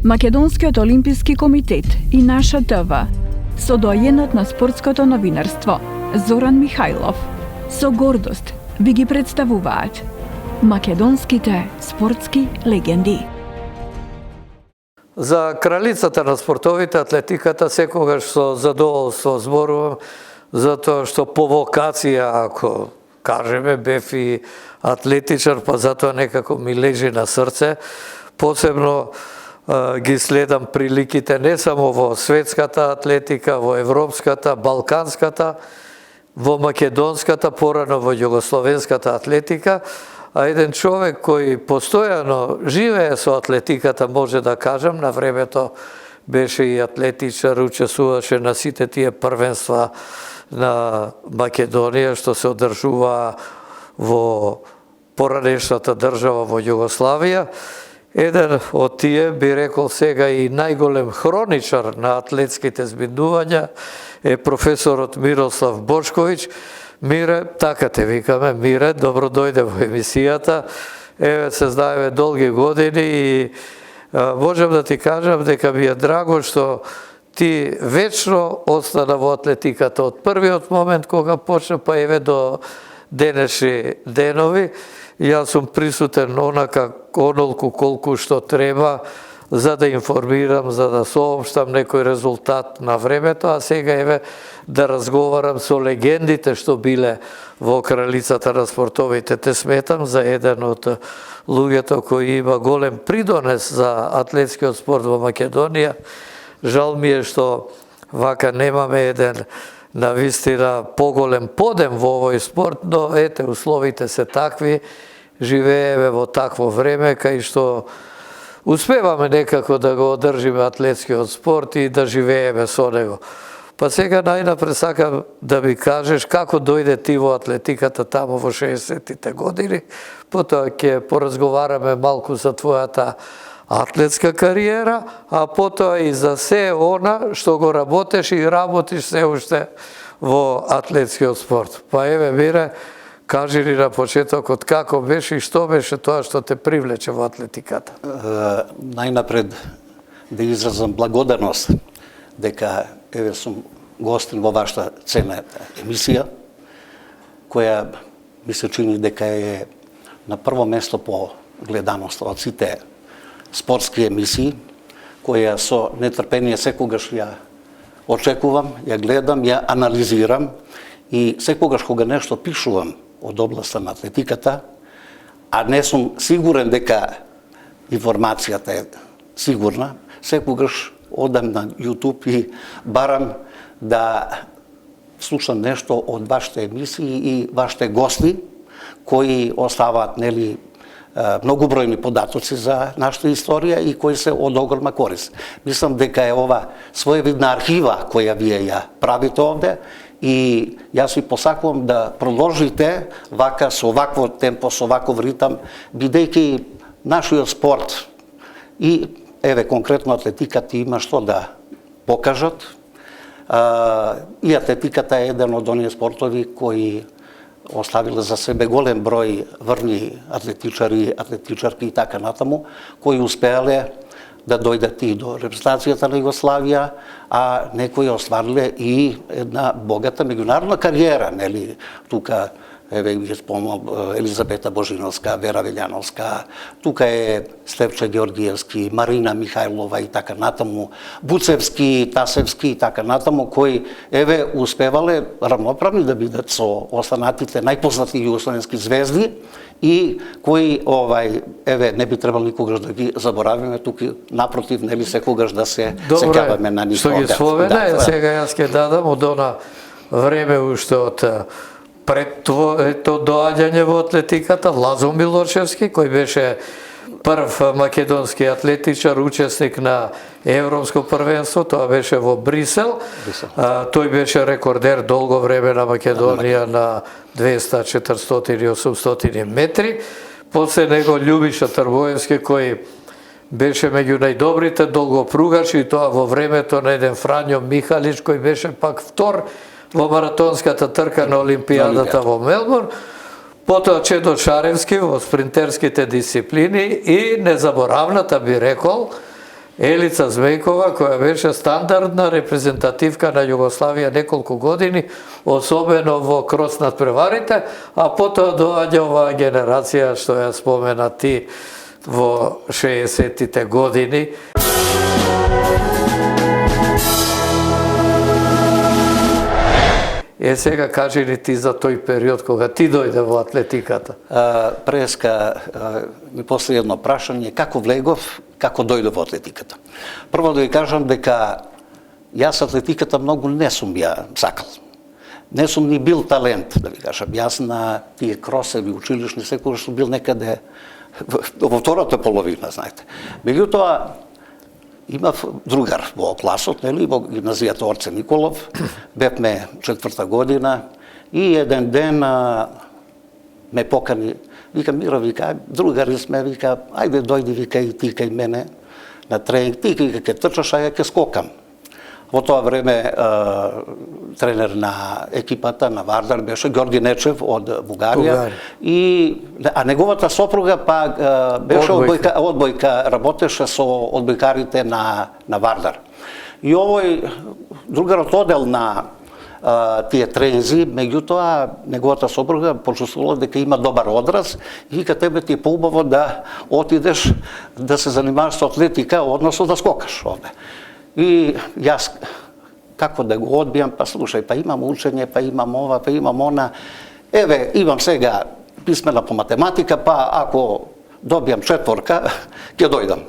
Македонскиот олимписки комитет и Наша ТВ со доајенот на спортското новинарство Зоран Михајлов со гордост ви ги представуваат македонските спортски легенди. За кралицата на спортовите, атлетиката, секогаш со задоволство зборувам, затоа што по вокација, ако кажеме, бев и атлетичар, па затоа некако ми лежи на срце. Посебно ги следам приликите не само во светската атлетика, во европската, балканската, во македонската, порано во југословенската атлетика, а еден човек кој постојано живее со атлетиката, може да кажам, на времето беше и атлетичар, учествуваше на сите тие првенства на Македонија што се одржува во поранешната држава во Југославија. Еден од тие, би рекол сега и најголем хроничар на атлетските збиднувања е професорот Мирослав Бошковиќ. Мире, така те викаме, Мире, добро дојде во емисијата. Еве, се знаеме долги години и можам да ти кажам дека ми е драго што ти вечно остана во атлетиката од првиот момент кога почна, па еве до денешни денови. Јас сум присутен онолку колку што треба за да информирам, за да соопштам некој резултат на времето, а сега еве да разговарам со легендите што биле во кралицата на спортовите. Те сметам за еден од луѓето кои има голем придонес за атлетскиот спорт во Македонија. Жал ми е што вака немаме еден навистина поголем подем во овој спорт, но ете, условите се такви, живееме во такво време кај што успеваме некако да го одржиме атлетскиот спорт и да живееме со него. Па сега најнапред сакам да ми кажеш како дојде ти во атлетиката тамо во 60-тите години, потоа ќе поразговараме малку за твојата атлетска кариера, а потоа и за се она што го работеш и работиш се уште во атлетскиот спорт. Па еве, Мире, кажи ни на почетокот како беше и што беше тоа што те привлече во атлетиката? Најнапред да изразам благодарност дека еве сум гостин во вашата ценна емисија, која ми се чини дека е на прво место по гледаност од сите спортски емисии, која со нетрпение секогаш ја очекувам, ја гледам, ја анализирам и секогаш кога нешто пишувам од областа на атлетиката, а не сум сигурен дека информацијата е сигурна, секогаш одам на YouTube и барам да слушам нешто од вашите емисии и вашите гости, кои оставаат, нели, многобројни податоци за нашата историја и кои се од огромна корист. Мислам дека е ова своевидна архива која вие ја правите овде и јас ви посакувам да продолжите вака со вакво темпо, со ваков ритам, бидејќи нашиот спорт и еве конкретно атлетиката има што да покажат. И атлетиката е еден од оние спортови кои оставиле за себе голем број врни атлетичари, атлетичарки и така натаму, кои успеале да дојдат и до репрезентацијата на Југославија, а некои оствариле и една богата меѓународна кариера, нели, тука еве ги спомнам Елизабета Божиновска, Вера Велјановска, тука е Стефче Георгиевски, Марина Михајлова и така натаму, Буцевски, Тасевски и така натаму, кои еве успевале равноправни да бидат со останатите најпознати југословенски звезди и кои еве не би требало никогаш да ги заборавиме, тука напротив, нели, секогаш да се сеќаваме на нив. Што ги спомена, сега јас ќе дадам од она време уште од пред тоа доаѓање во атлетиката, Лазо Милошевски, кој беше прв македонски атлетичар, учесник на Европско првенство, тоа беше во Брисел. Тој беше рекордер долго време на Македонија на 200, 400 и 800 метри. После него Љубиша Трбоевски, кој беше меѓу најдобрите долгопругачи, и тоа во времето на еден Фрањо Михалич, кој беше пак втор во маратонската трка на Олимпијадата во Мелбурн. Потоа Чедо Шаревски во спринтерските дисциплини и незаборавната, би рекол, Елица Змејкова, која беше стандардна репрезентативка на Југославија неколку години, особено во крос надпреварите, а потоа доаѓа оваа генерација што ја спомена ти во 60-тите години. Сега кажи ни ти за тој период кога ти дојде во атлетиката. Преска ми после едно прашање како влегов, како дојде во атлетиката. Прво да ви кажам дека јас атлетиката многу не сум ја сакал. Не сум ни бил талент, да ви кажам. Јас на тие кросеви училишни секогаш сум бил некаде во втората половина, знаете. Меѓутоа имав другар во класот, нели, во гимназијата Орце Николов, бевме 4-та година и еден ден ме покани, вика Миро, вика, другари сме, вика, ајде дојди, вика, и ти кај мене на тренинг, ти вика ќе трчаш, а ја ќе скокам. Во тоа време тренер на екипата на Вардар беше Ѓорги Нечев од Бугарија а неговата сопруга пак беше одбојка, работеше со одбојкарите на Вардар. И овој другарот одел на тие тренинзи, меѓутоа неговата сопруга почувствувала дека има добар одраз и вика тебе ти е поубаво да отидеш да се занимаваш со атлетика, односно да скокаш овде. И јас, како да го одбијам, па слушај, па имам учење, па имам ова, па имам она. Еве, имам сега писмена по математика, па ако добијам 4, ќе дојдам.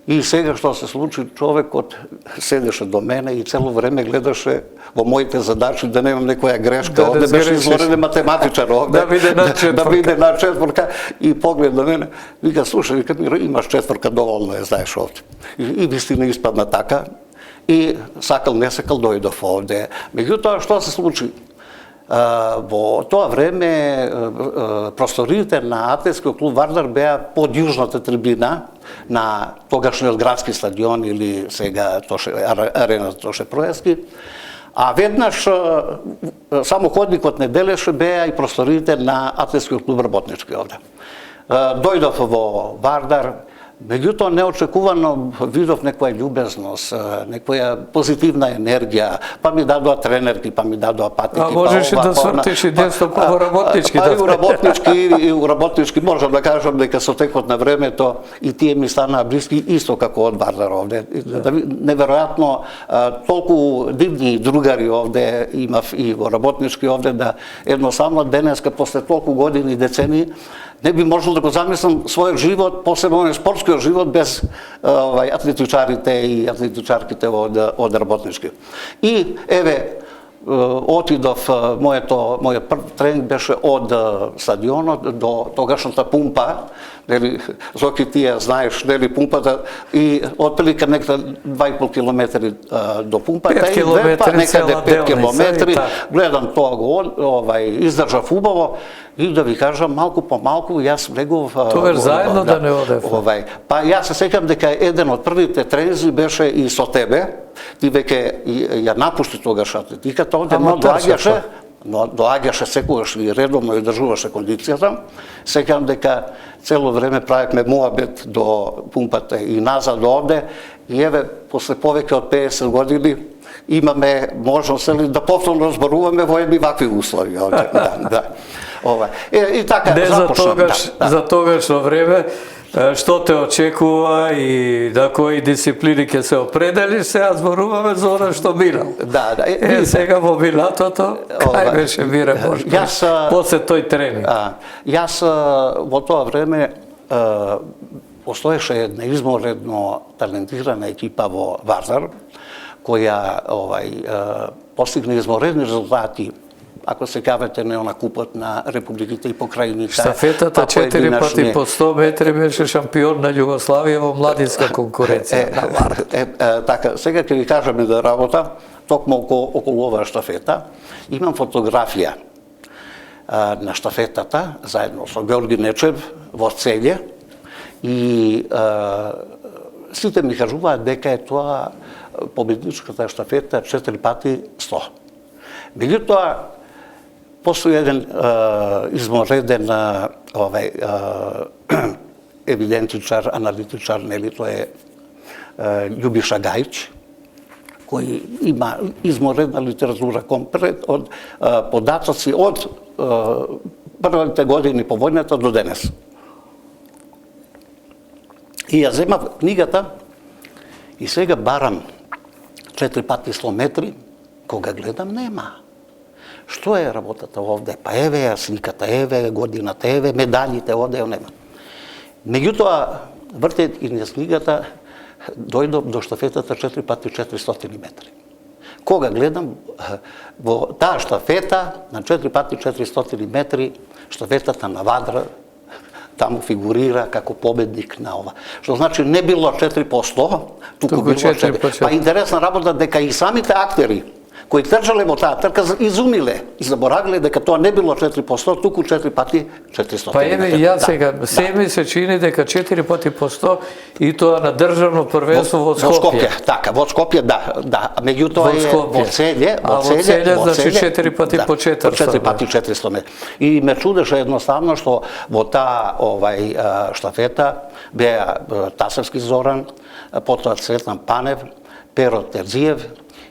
И сега што се случи, човекот седеше до мене и цело време гледаше во моите задачи да немам некоја грешка. Овде беше изворен математичар овде. Да биде на 4. Да биде на 4 и поглед на мене, вика, слушај, вика, Миро, имаш 4, доволно е, знаеш овде. И вистина испадна така. И сакал, не сакал, дојдов овде. Меѓутоа, што се случи? Во тоа време просториите на атлетскиот клуб Вардар беа под јужната трибина на тогашниот градски стадион или сега арена Тоше Проески. А веднаш само ходникот не делеше беа и просториите на атлетскиот клуб Работнички овде. Дојдов во Вардар, меѓутоа неочекувано видов некоја љубезност, некоја позитивна енергија, па ми дадоа тренерки, па ми дадоа патики. А можеше да свртиш и детство во Работнички? Па и у Работнички можам да кажам дека со текот на времето и тие ми станаа блиски исто како од Вардар овде. Неверојатно толку дивни другари овде имав и во Работнички овде да едноставно денеска после толку години и децении не би можел да го замислам својот живот, посебно спортскиот живот без атлетичарите и атлетичарките од Работнички. И еве отидов, мојот прв тренинг беше од стадионот до тогашната пумпа, нели, Зоки ти ја знаеш, нели, пумпата, и отприлика некаде 2,5 километри до пумпата, 5 километри, некаде 5 километри, гледам тоа го, издржав убаво, и да ви кажам, малку по малку, јас влегував... Тогаш заедно да не одев? Па јас се сеќам дека еден од првите тренинзи беше и со тебе, ти веќе ја напушти тогаш атлетиката, овде доаѓаше секогаш и редовно ја држуваше кондицијата. Сеќам дека цело време правевме муабет до пумпата и назад до овде, и еве, после повеќе од 50 години, имаме можност да повторно зборуваме во едни вакви услови овде. И така започнам. За тогашно време, што те очекува и на кои дисциплини ќе се определиш, сега зборуваме за она што минал. Сега во минатото, кај беше Мире Бошковиќ, после тој тренинг? Јас во тоа време постоеше една изморедно талентирана екипа во Вардар, која постигна изморедни резултати. Ако се кавате на она купот на републиките и покрајните. Штафетата 4 пати по 100 метри беше шампион на Југославија во младинска конкуренција на Вардар. Така, сега ќе ви кажам да работа, токму околу оваа штафета. Имам фотографија на штафетата, заедно со Ѓорги Нечев во Целје, и сите ми кажуваат дека е тоа победничката штафета 4 пати 100. Меѓутоа, постои еден измореден евидентичар, аналитичар, нели, тој е Ljubiša Gajić, koji ima izvanredna literatura komplet od podatci od prvите години по војната до денес. И ја земав книгата и сега барам 4 пати 100 метри, кога гледам нема. Што е работата овде? Па еве ја сликата, еве годината, еве медалите, овде нема. Меѓутоа, вртет и низ книгата, дојдов до штафетата 4 пати 400 метри. Кога гледам во таа штафета на 4 пати 400 метри, штафетата на Вадра таму фигурира како победник на ова. Што значи не било 4 по 100, туку било 4. Па интересна работа дека и самите актери кои трчале во таа трка изумиле и заборавиле дека тоа не било 4 по 100, туку 4 пати 400. Па еве ја сега, се ми се чини дека 4 пати по 100 и тоа на државно првенство во Скопје. Така, во Скопје, да. Меѓутоа е во Целје, значи 4 пати по 400. 4 пати 400 метри. И ме чудеше едноставно што во таа штафета беа Тасевски Зоран, потоа Цветан Панев, Перо Терзиев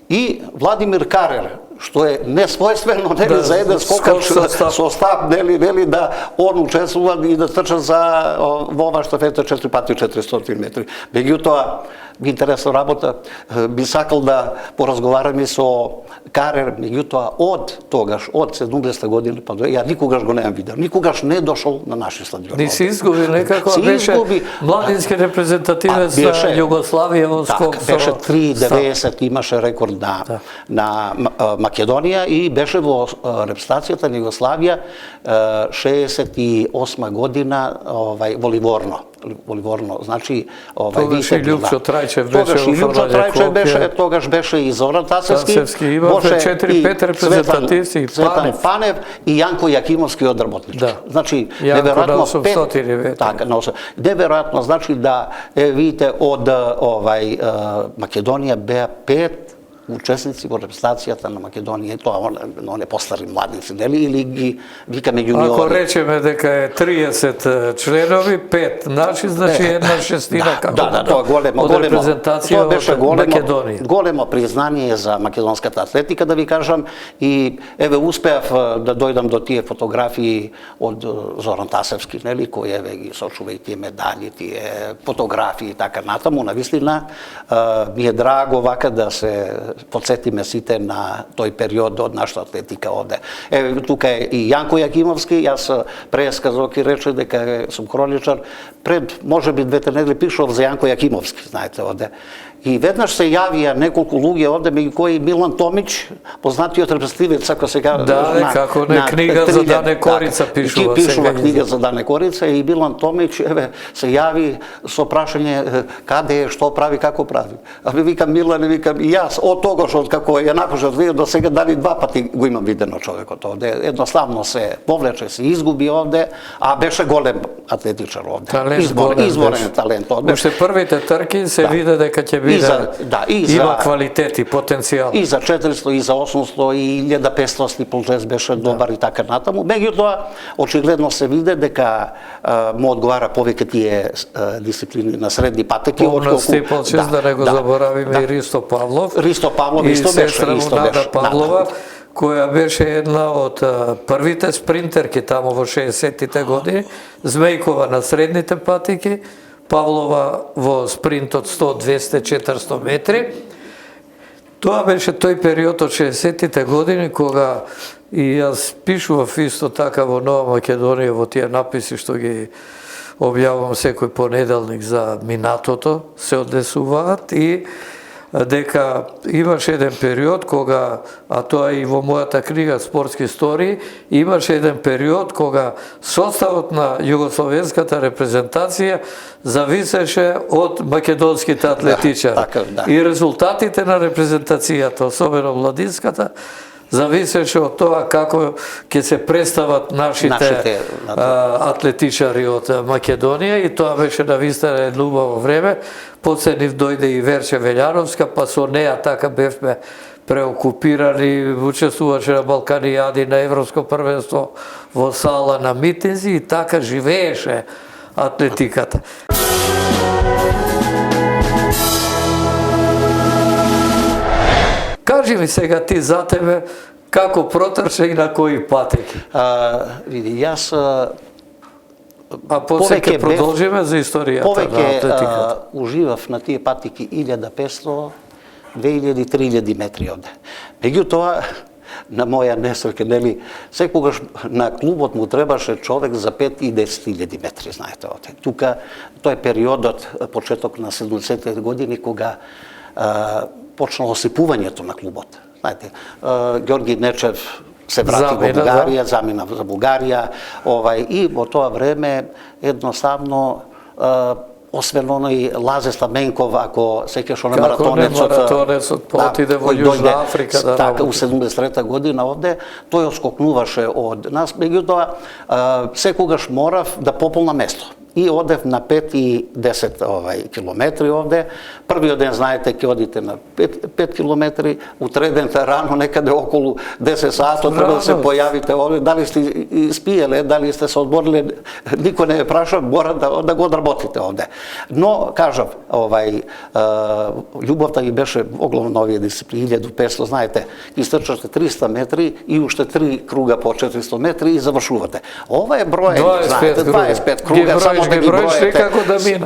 и Владимир Карер, што е несвојствено за еден скокач со стап, да он учествува и да трча во оваа штафета 4 пати 400 метри. Меѓутоа, интересна работа, би сакал да поразговараме со Карер, меѓутоа од тогаш, од 70 година па ја никогаш го немам видел. Никогаш не дошол на наши стадиони. Ни се изгуби некако, беше младински репрезентативец на Југославија во Скопје. Беше 3:90, имаше рекорд на Македонија и беше во репрезентацијата на Југославија 68 година во Ливорно, значи тогаш и Љупчо Трајчев беше тогаш беше и Зоран Тасевски, имаше 4-5 репрезентативци, Цветан Панев и Јанко Јакимовски од Работнички. Значи неверојатно 5, така, неверојатно, значи да видите од Македонија беа 5 учесници во репрезентацијата на Македонија, тоа не постари младици, нели, или ги викаме јуниори. Ако речеме дека е 30 членови, 5 наши, значи една шестина како тоа од репрезентација од Македонија. Големо признание за македонската атлетика, да ви кажам, и еве успеав да дојдам до тие фотографии од Зоран Тасевски, нели, кој еве ги сочува и тие медали, тие фотографии и така натаму, навистина ми е драго вака да се подсетиме сите на тој период од нашата атлетика овде. Еве тука е и Јанко Јакимовски, јас пресказав и рече дека сум хроничар, пред можеби 2 недели пишав за Јанко Јакимовски, знаете овде. И веднаш се јавија неколку луѓе овде, меѓу кои Милан Томич, познатиот репрезентативец, ако сега како не книга за Дане Корица пишува книга за Дане Корица и Милан Томич еве се јави со прашање каде е, што прави, како прави. А ми викам Милан, викам и јас од тогаш од како еднакво што видов до сега дали 2 пати го имам видено човекот овде. Едноставно се повлече, се изгуби овде, а беше голем атлетичар овде. Изворен талент овде. Уште првите трки се виде дека ќе биде има квалитет и потенцијал. И за 400, и за 800, и 1500 стиплжес беше добар и така натаму. Меѓутоа, очигледно се виде дека му одговара повеќе тие дисциплини на средни патеки. На стиплжес, да не го заборавиме и Ристо Павлов. Ристо Павлов исто беше. Нада Павлова, која беше една од првите спринтерки таму во 60-тите години, Змејкова на средните патеки, Павлова во спринт од 100, 200, 400 метри. Тоа беше тој период од 60-тите години кога и јас пишував исто така во Нова Македонија во тие написи што ги објавувам секој понеделник за минатото, се однесуваат и дека имаше еден период кога, а тоа и во мојата книга Спортски истории, имаше еден период кога составот на југословенската репрезентација зависеше од македонските атлетичари. И резултатите на репрезентацијата, особено младинската, зависеше од тоа како ќе се представат нашите атлетичари од Македонија и тоа беше навистина едно убаво време. После нив дојде и Верче Велјановска, па со неа така бевме преокупирани, учествуваше на Балканијади, на Европско првенство во сала на митинзи и така живееше атлетиката. Кажи ми сега ти за тебе, како протрча и на кои патеки. Види, јас А после ќе продолжиме за историјата на атлетиката. Повеќе уживав на тие патеки 1500, 2000, 3000 метри овде. Меѓутоа, на моја несреќа, нели, секогаш на клубот му требаше човек за 5 и 10.000 метри, знаете овде. Тука, тој е периодот, почеток на 70-те години, кога почнало осипувањето на клубот. Знаете, Ѓорги Нечев се врати во Бугарија, замина за Бугарија, и во тоа време едноставно освен оној Лазе Стаменков, ако сеќаш оној маратонецот отиде во Јужна Африка да така, у 73-та година овде, тој оскокнуваше од нас, меѓутоа секогаш морав да пополна место. И одев на 5 и 10 километри овде. Првиот ден, знаете, ќе одите на 5 километри, утреден рано, некаде околу 10 сато, треба да се појавите овде. Дали сте спиеле, дали сте се одмориле, никој не е праша, мора да го одработите овде. Но, кажав, љубовта ги беше оглавно на овие дисциплини, 1500, знаете, ги стрчате 300 метри и уште 3 круга по 400 метри и завршувате. Ова е броење, знаете, 25 круга,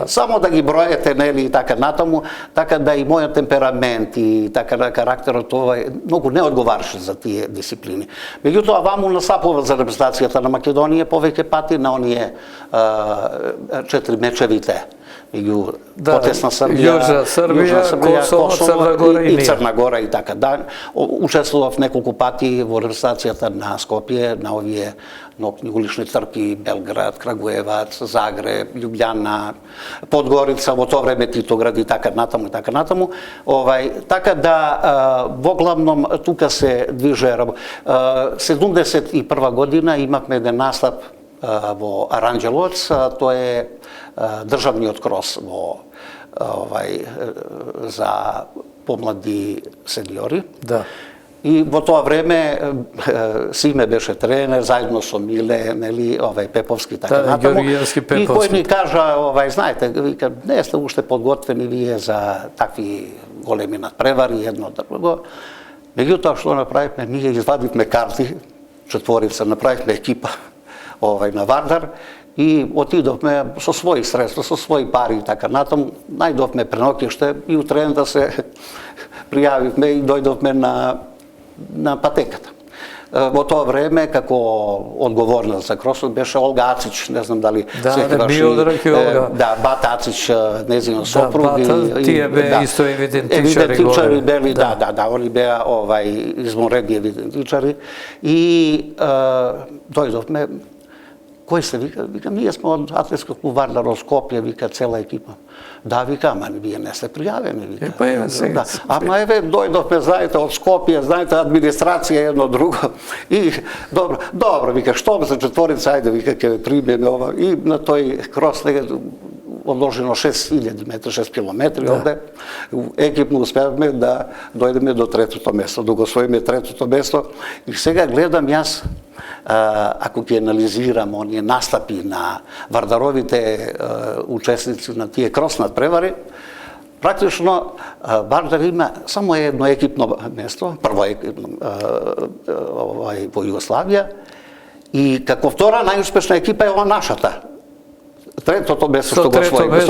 само да ги броете, нели, и така натаму, така да и мојот темперамент и така на карактерот ова многу не одговараше за тие дисциплини. Меѓутоа, ваму насапува за репрезентацијата на Македонија повеќе пати на оние 4 мечевите меѓу потесна Србија, Јужна Србија, Косово, и Црна Гора и така да. Учествував неколку пати во репрезентацијата на Скопје, на овие нокни улични трки, Белград, Крагуевац, Загреб, Љубљана, Подгорица, во тоа време Титоград и така натаму и така натаму. Така да во главном тука се движе. 71 година имавме еден настап во Аранџеловец, тоа е државниот крос за помлади сениори. Да. И во тоа време Симе беше тренер, заедно со Миле, нели, Пеповски, така натаму. И кој ни кажа, знаете, вика, не сте уште подготвени вие за такви големи надпревари, едно друго. Меѓутоа, што направивме, ние извадивме карти, четворица, направивме екипа на Вардар и отидовме со своји средства, со своји пари и така натаму, најдовме преноќиште и утрен да се пријавивме и дојдовме на патеката. Во тоа време, како одговорна за кросот, беше Олга Ацич, не знам дали секогаш Бата Ацич, незино сопруг. Тие беа исто евидентичари бели, они беа изморедни евидентичари. И дојдовме, кој се вика? Викам, ние сме од атлетскog клуб Вардар од Скопје, вика, цела екипа. Да, вика, ама вие не сте пријавени, вика. Ама еве, дојдовме, знаете, од Скопје, знаете, администрација едно друго. И, добро, вика, што за четворица, ајде, вика, ќе примеме ова. И на тој крос одложено 6.000 метри, 6 километри овде. Екипно успеавме да дојдеме до третото место, да го освоиме третото место. И сега гледам јас, ако ќе анализирам оние настапи на вардаровите учесници на тие крос надпревари, практично Вардар има само едно екипно место, прво екипно во Југославија, и како втора најуспешна екипа е ова нашата. Третото место што го освоиме,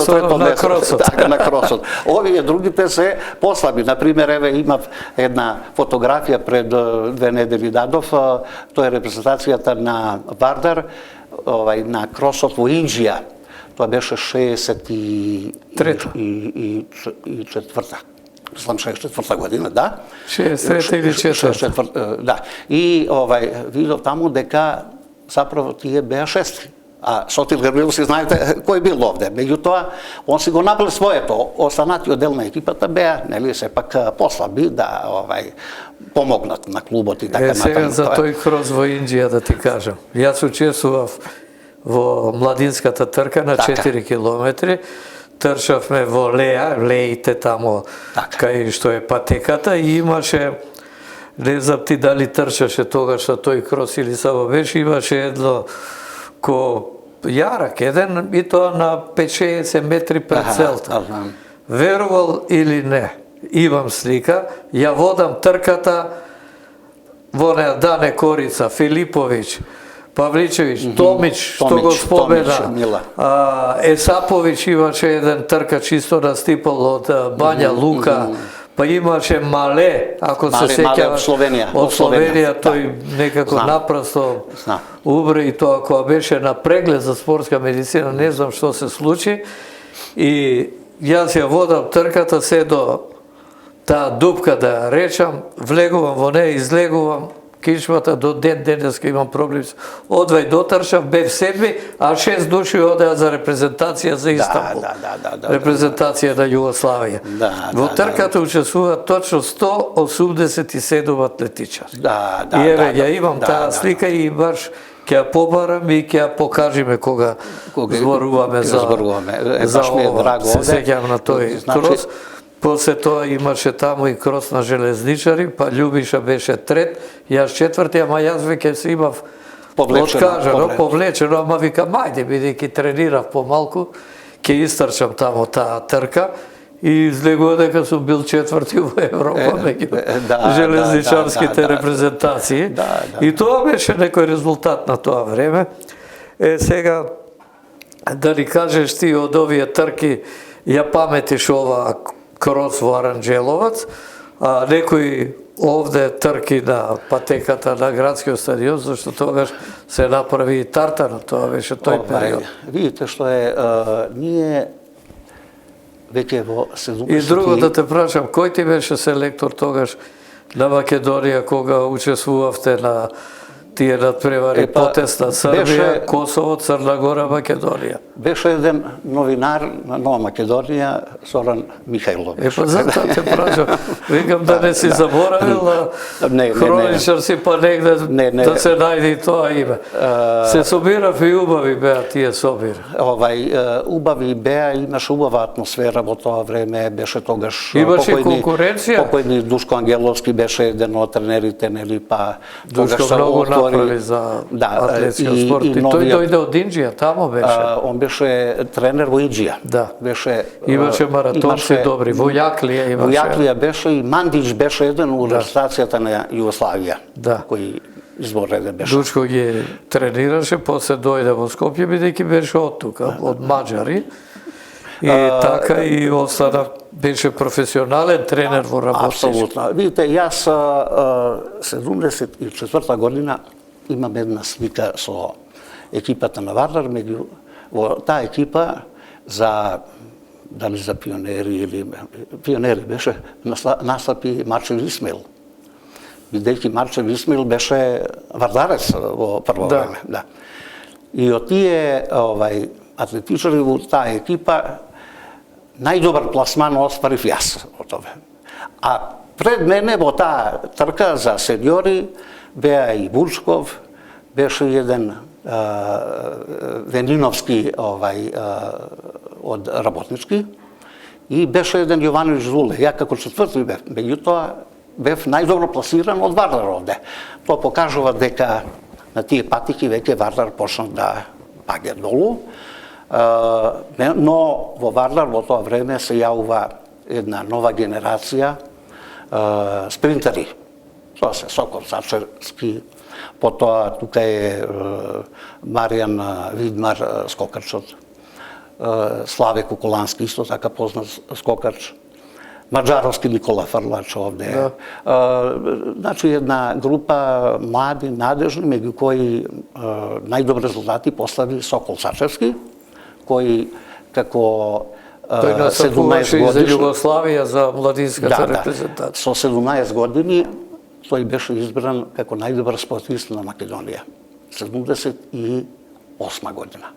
на кросот. Овие другите се послаби. Например, еве имав една фотографија пред 2 недели дадов, тоа е репрезентацијата на Вардар на кросот во Инџија. Тоа беше 64-та. Мислам 64-та година, да? 63 или 4. Да. И видов таму дека заправо тие беа шести. А Сотир Габриловски, знаете кој бил овде. Меѓутоа, он си го направил своето. Останатиот дел на екипата беа, нели, сепак послаби да помогнат на клубот и така натаму. Сега за тој крос во Инџија да ти кажам. Јас учествував во младинската трка на 4 километри. Трчавме во Леите тамо, кај што е патеката, и имаше, не знам ти дали трчаше тогаш на тој крос или само беше, имаше едно јарак, еден, и тоа на 5-60 метри пред целта. Верувал или не, имам слика, ја водам трката во неа Дане Корица, Филиповиќ, Павличевиќ, Томич, што го спомена, Есаповиќ имаше еден тркач исто настипал од Бања Лука, па имаше Мале, ако се сеќава, од Словенија, тој некако напрасто убре и тоа кога беше на преглед за спортска медицина, не знам што се случи, и јас ја водам трката се до таа дупка да ја речам, влегувам во неја, излегувам, кичмата до ден денеска имам проблем. Одвај дотрчав, бев седми, а 6 души одеа за репрезентација за Истанбул. Репрезентација на Југославија. Во трката учествуваат точно 187 атлетичари. И еве, ја имам таа слика и баш ќе ја побарам и ќе ја покажиме кога зборуваме за ова. Се сеќавам на тој крос. После тоа имаше таму и крос на железничари, па Љубиша беше трет, јас четврти, ама јас веќе се имав повлечено, ама викам, ајде, бидејќи тренирав помалку, ќе истрчам таму таа трка, и излегува дека сум бил четврти во Европа меѓу железничарските репрезентации. И тоа беше некој резултат на тоа време. Сега, да ни кажеш ти од овие трки, ја паметиш ова крос во Аранџеловац, а некои овде трки на патеката на градскиот стадион, зашто тогаш се направи и тартана, тоа беше тој период. Видите што е, ние веќе во 70. И друго да те прашам, кој ти беше селектор тогаш на Македонија кога учествувавте на тие надпревари потест на Србија, Косово, Црна Гора, Македонија? Беше еден новинар на Нова Македонија, Зоран Михајлов. Па затоа те прашам, викам да не си заборавил, хроничар си па негде да се најде и тоа име. Се собирав и убави беа тие собир. Убави беа, имаше убава атмосфера во тоа време, беше тогаш имаше конкуренција. Покојни Душко Ангеловски беше еден од тренерите, нели, па Душко многу направи за атлетскиот спорт. И тој дојде од Инџија, тамо беше. Он беше тренер во Инџија. Имаше маратонци добри, во Јаклија имаше. Во Јаклија беше и Мандич беше еден у регистрацијата на Југославија, кој изборен беше. Дучко ги тренираше, после дојде во Скопје, бидејќи беше од тука, од Маđари. И така и остана, беше професионален тренер во работиш. Апсолутно. Видите, јас 74 година имам една слика со екипата на Вардар, меѓу во таа екипа дали за пионери или пионери беше настапи Марчев Исмаил. Бидејќи Марчев Исмаил беше вардарец во прво време, И од тие атлетичари во таа екипа најдобар пласман остварив јас од тоа. А пред мене во таа трка за сениори беа и Бурчков, беше еден Вениновски од работнички и беше еден Јовановиќ Зуле. Ја како четврти бев, меѓутоа бев најдобро пласиран од Вардар овде. Тоа покажува дека на тие патики веќе Вардар почна да паѓа долу. Но во Вардар во тоа време се јавува една нова генерација спринтери. Тоа се Сокол Сачевски, потоа тука е Маријан Видмар скокачот, Славе Кукулански исто така познат скокач, Маđаровски Никола Фрлач овде. Значи една група млади, надежни, меѓу кои најдобри резултати постави Сокол Сачевски, кој како 17 години за Југославија за младинската репрезентација. Со 17 години тој беше избран како најдобар спортист на Македонија. 78 година.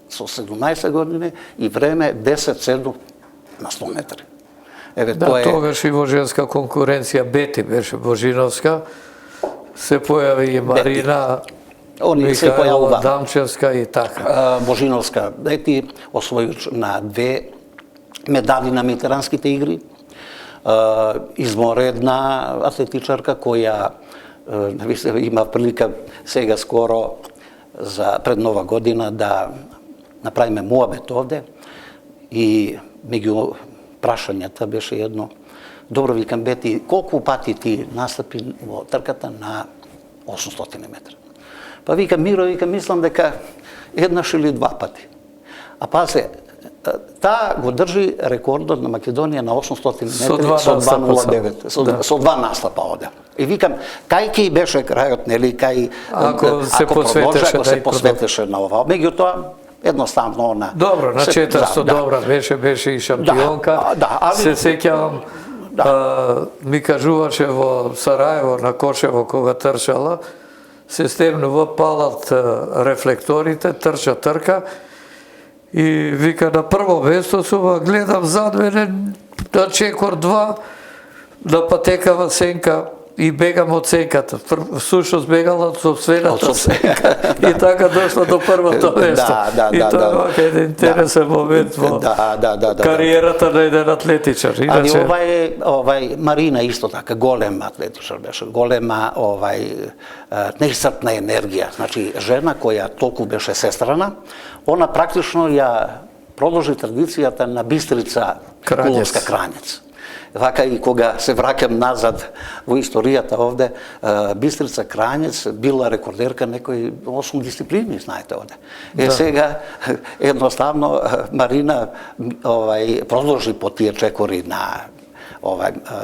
Со 17 години и време 10-7 на 100 метри. Тогаш и во женска конкуренција Бети беше Божиновска, се појави и Марина, Михајлова Дамчевска и така. Божиновска Бети, освојувач на 2 медали на Медитеранските игри, изморедна атлетичарка која има прилика сега скоро пред Нова година да направиме муабет овде и меѓу прашањата беше едно. Добро, викам, Бети, колку пати ти настапи во трката на 800 метра? Па викам, Миро, викам, мислам дека еднаш или два пати. А пазе, таа го држи рекордот на Македонија на 800 метри со 2.09, со два настапа оде. И викам, кај ќе беше крајот, нели, ако се посветеше на ова. Меѓутоа, едноставно на... Добро, на 400 добра беше и шампионка. Се сеќавам, ми кажуваше во Сараево, на Кошево, кога трчала, се стемнува, палат рефлекторите, трка, и вика, на прво место сум, гледам зад мене, на чекор 2, на патекава сенка, и бегам од сенката. Всушност бегала од собствената сенка. И така дошла до првото место. И тоа е еден интересен момент во кариерата на еден атлетичар. Али овај Марина исто така, голем атлетичар беше, голема неисцрпна енергија. Значи, жена која толку беше сестрана, она практично ја продолжи традицијата на Бистрица Куловска Кранец. Вака и кога се враќам назад во историјата овде, Бистрица Кранец била рекордерка некои 8 дисциплини, знаете овде. Сега едноставно Марина продолжи по тие чекори на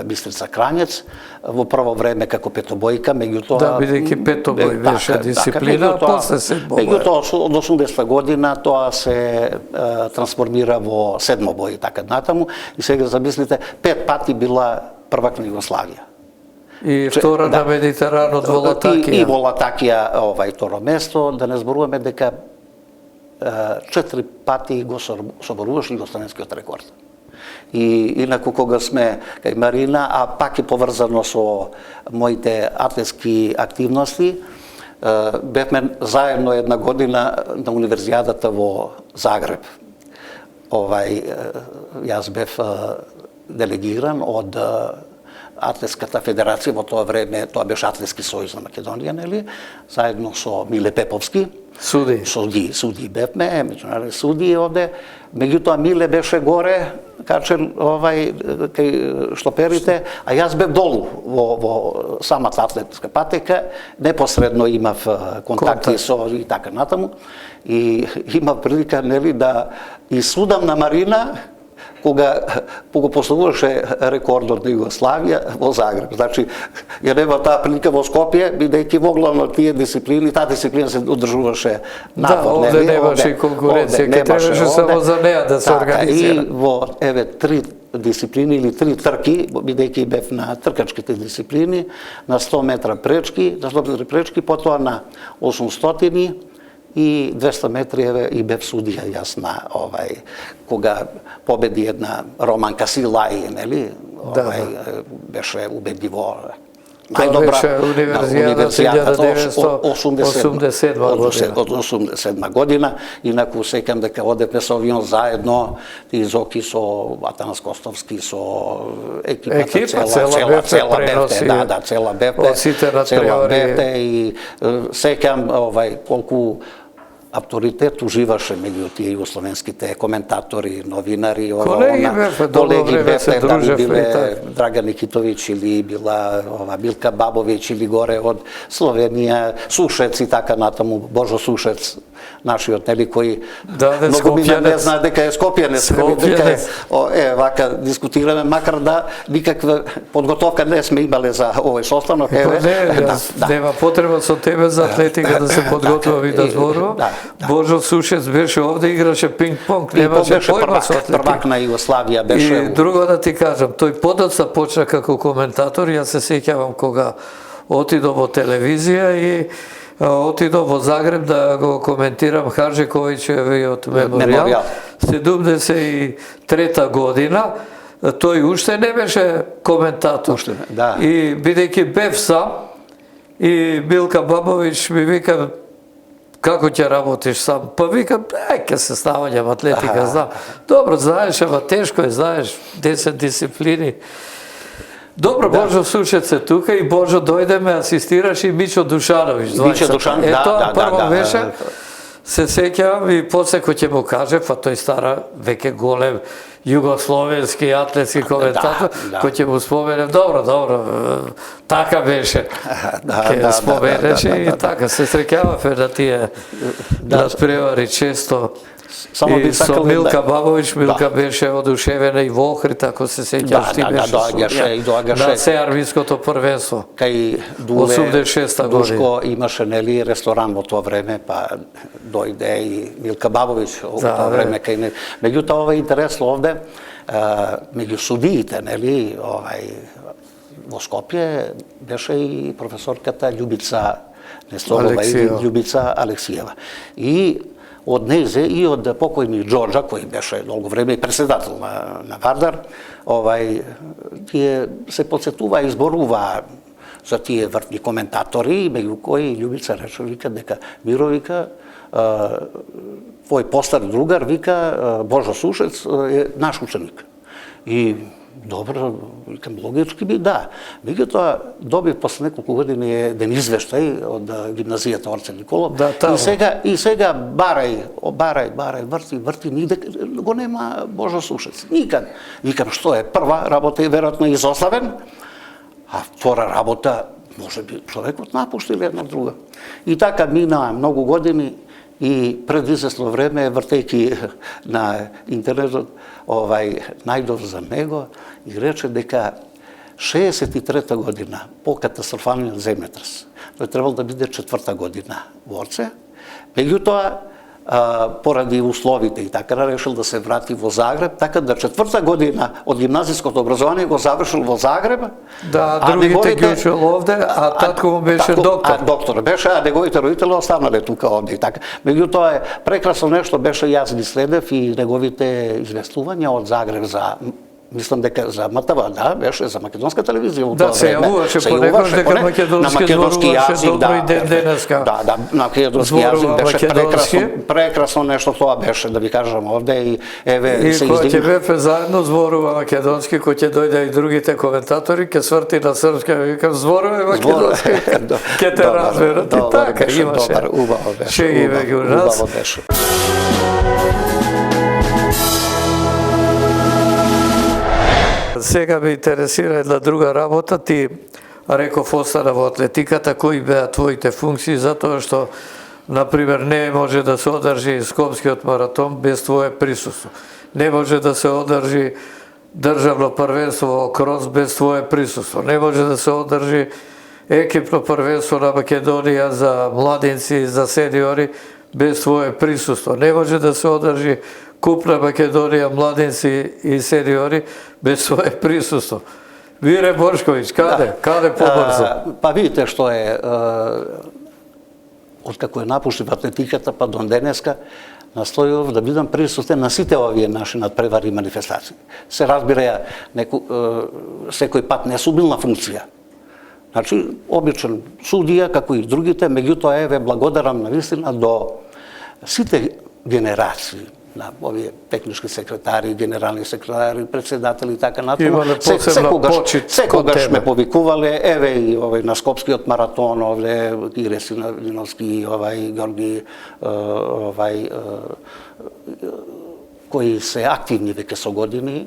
Бистрица Кранец во прво време како петобојка, меѓутоа... Да, бидејќи петобој беше дисциплина, а после седмобој. Меѓутоа, од 80 година тоа се трансформира во седмобој и така натаму. И сега замислите, 5 пати била првак на Југославија. И втора на Медитеранот во Латакија. И во Латакија второ место, да не зборуваме дека 4 пати го соборуваше југославенскиот рекорд. И инаку кога сме кај Марина, а пак е поврзано со моите атлетски активности, бевме заедно една година на универзијадата во Загреб. Јас бев делегиран од Атлетската федерација во тоа време, тоа беше Атлетски сојуз на Македонија, нели, заедно со Миле Пеповски. Суди бевме, меѓународни суди овде. Меѓутоа Миле беше горе, качен кај штоперите, а јас бев долу во самата атлетска патека, непосредно имав контакти со и така натаму. И имав прилика, нели, да и судам на Марина, кога го поставуваше рекордот на Југославија во Загреб. Значи, ја нема таа прилика во Скопје, бидејќи во главно тие дисциплини, таа дисциплина се одржуваше напор. Да, овде немаше конкуренција, ке требаше само за неа да се организира. И во, 3 дисциплини или 3 трки, бидејќи бев на тркачките дисциплини, на 100 метра пречки, потоа на 800 и 200 метри и бев судија јас на кога победи една Романка Силај, нели? Беше убедливо. Најдобра универзијата 1987 година. Инаку сеќам дека одевме со авион заедно, и Зоки со Атанас Костовски, со екипата цела бевте, и сеќам колку авторитет уживаше меѓу тие југословенските коментатори, новинари, колеги бевте, биле Драга Никитовиќ или била Билка Бабовиќ или горе од Словенија, Сушец и така натаму, Божо Сушец, нашиот, нели, кој многу мина не знае дека е Скопјанец, вака дискутираме, макар да никаква подготовка не сме имале за овој состанок. Нема потреба со тебе за атлетика да се подготвува и да зборува. Божо Сушец беше овде, играше пинг-понг, немаше појма со атлетика. Првак на Југославија беше. И друго да ти кажам, тој подоцна почна како коментатор, јас се сеќавам кога отидов во телевизија и отидов во Загреб да го коментирам Хаджиковиќевиот меморијал. 73 година, тој уште не беше коментатор. И бидејќи бев сам, и Билка Бабовиќ ми вика, како ќе работиш сам? Па викам, ќе се ставањам атлетика, знам. Добро, знаеш, ама тешко е, знаеш, 10 дисциплини. Добро, Божо Сушец е тука и Божо дојде ме асистираш и Мичо Душановиќ. Ето, прво беше, се сеќавам и после кој ќе му каже, па тој стара веќе голем југословенски атлетски коментатор, да. кој ќе му спомене, добро, така беше. Ќе споменеше и така, се среќаваме на тие надпревари често. Само би И со сакал Милка Бабович, Милка беше одушевена и во Охрид, ако се сеќаш, ти беше доаѓаше на сеармиското првенство. Кај Дуле 86-та Душко имаше нели ресторан во тоа време, па дојде и Милка Бабович во тоа време кај не. Меѓутоа ова е интересно овде меѓу судиите, нели, во Скопје беше и професорката Љубица Несторова или Љубица Алексиева. И од незе и од покојни Џорџа, кој беше долго време и председател на Вардар, тие се подсетува и зборува за тие вртни коментатори, меѓу кои Љубица рече, вика дека Миро, вика, твој постар другар, вика, Божо Сушец е наш ученик. И добро, викам, логички би, да. Меѓутоа, добив после неколку години еден извештај од гимназијата Орце Николов. Да, и сега барај, врти, нигде го нема Божо Сушец. Никад. Викам, што е, прва работа е веројатно изоставен, а втора работа, може би, човекот напушти или една друга. И така минаа многу години и пред известно време, вртејќи на интернетот, најдов за него и рече дека 63-та година, по катастрофалниот земјотрес, тој требал да биде 4-та година во Орце, меѓутоа, поради условите и така решил да се врати во Загреб, така да 4-та година од гимназиското образование го завршил во Загреб. Да, другите ги учил овде, а татко му беше доктор. Доктор беше, а неговите родители останале тука овде и така. Меѓутоа е прекрасно нешто беше, јас ги следев и неговите известувања од Загреб за, мислам дека за МТВ, да, беше за македонска телевизија во тоа време. Да, се јавуваше понекогаш дека македонски зборуваше добро и ден денеска. Да, македонски јазик беше прекрасно нешто тоа беше, да ви кажам овде и еве се издигна. И кој ќе бе заедно зборува македонски, кој ќе дојде и другите коментатори, ќе сврти на српски, викам зборува македонски, ќе те разберат и така имаше. Добар, убаво беше. Шеги меѓу нас. Убаво беше. Сега ме интересира една друга работа. Ти реков остана во атлетиката, кои беа твоите функции, затоа што, например, не може да се одржи Скопскиот маратон без твое присуство. Не може да се одржи државно првенство во крос без твое присуство. Не може да се одржи екипно првенство на Македонија за младенци и за сениори без твое присуство. Не може да се одржи Куп на Македонија, младенци и сениори, без свое присуство. Вире Бошковиќ, каде побрзо? Па видите што е, откако е напуштив атлетиката, па до денеска, настојав да бидам присутен на сите овие наши надпревари и манифестации. Се разбира, секој пат не субилна функција. Значи, обичен судија, како и другите, меѓутоа еве благодарам на вистина до сите генерации, на овие технички секретари, генерални секретари, председатели и така натаму. Секогаш ме повикувале, еве и на Скопскиот маратон, овде Кире Синавиновски, Георги, кои се активни веќе со години,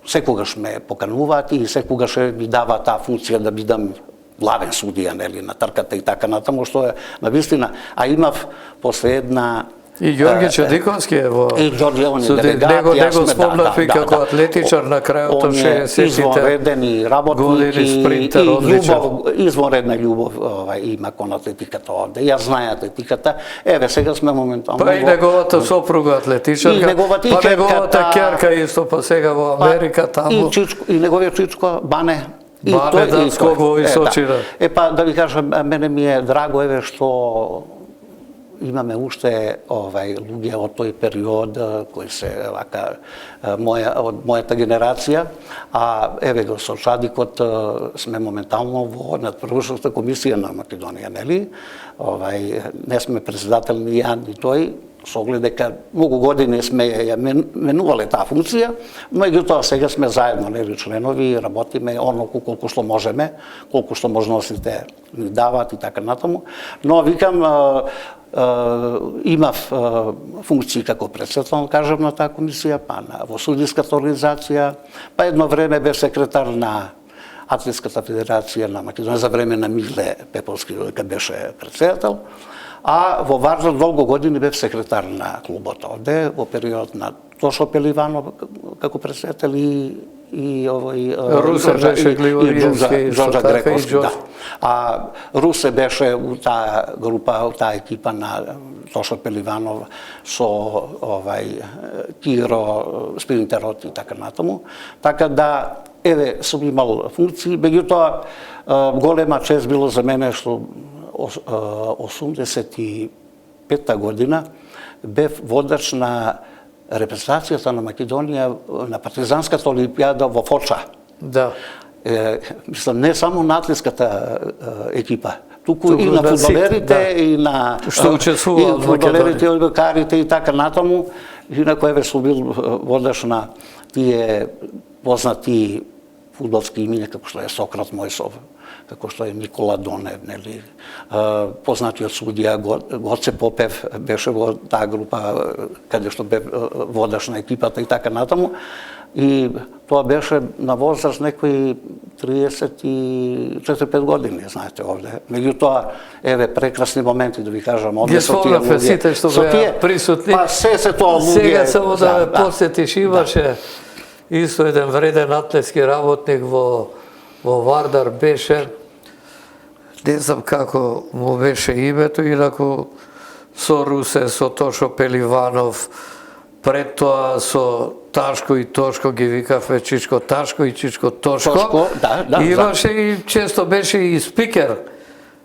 секогаш ме покануваат и секогаш ми дава таа функција да бидам главен судија, нели, на трката и така натаму, што е навистина. А имав после една И Ѓорги Чадиковски е во... И Ѓорги, он е делегат. Него спомнав и како атлетичар на крајот од 60-тите извонреден и работник и извонредна љубов има кон атлетиката овде. Јас знае атлетиката. Еве, сега сме моментално... Па и неговата сопруга атлетичарка, па неговата ќерка исто, па сега во Америка таму. И неговиот чичко Бане. Бане да скок во височина. Па да ви кажам, мене ми е драго еве што имаме уште луѓе од тој период кои се вака од мојата генерација, а еве го со Шадикот сме моментално во надпреварската комисија на Македонија, нели? Не сме председател ни ја ни тој, со оглед дека многу години сме ја менувале таа функција, меѓутоа сега сме заедно, нели, членови и работиме оноку колку што можеме, колку што можностите ни даваат и така натаму. Но викам, имав функции како председател, кажем, на таа комисија, па во судиската организација, па едно време бев секретар на Атлетската федерација на Македонија за време на Миле Пеповски, кога беше председател, а во Вардар долго години бев секретар на клубот овде, во период на Тошо Пеливанов како председател и Русе беше Гливориевски, Джорджа Грековски, да. А Русе беше у таа група, у таа екипа на Тошо Пеливанов со Киро, спринтерот и така натаму. Така да, еве, сум имал функции, меѓутоа голема чест било за мене што 85-та година бев водач на репрезентацијата на Македонија на партизанската олимпијада во Фоча. Да. Мислам, не само на атлетската екипа, туку и на фудбалерите, и на што учествуваат во фудбалерите, одбокарите и така натаму. Инаку еве сум бил водач на тие познати фудбалски имиња како што е Сократ Мојсов, како што е Никола Донев, нели, познатиот судија Гоце Попев беше во таа група каде што бе водач на екипата и така натаму. И тоа беше на возраст некои 34-5 години, знаете, овде. Меѓутоа, еве, прекрасни моменти, да ви кажам, овде со тие луѓе. Сите што беа присутни. Па се тоа луѓе. Сега само да посетиш, имаше исто еден вреден атлетски работник во Вардар беше, не знам како му беше името, инаку со Русе, со Тошо Пеливанов, пред тоа со Ташко и Тошко ги викавме Чичко Ташко и Чичко Тошко. Да, имаше и често беше и спикер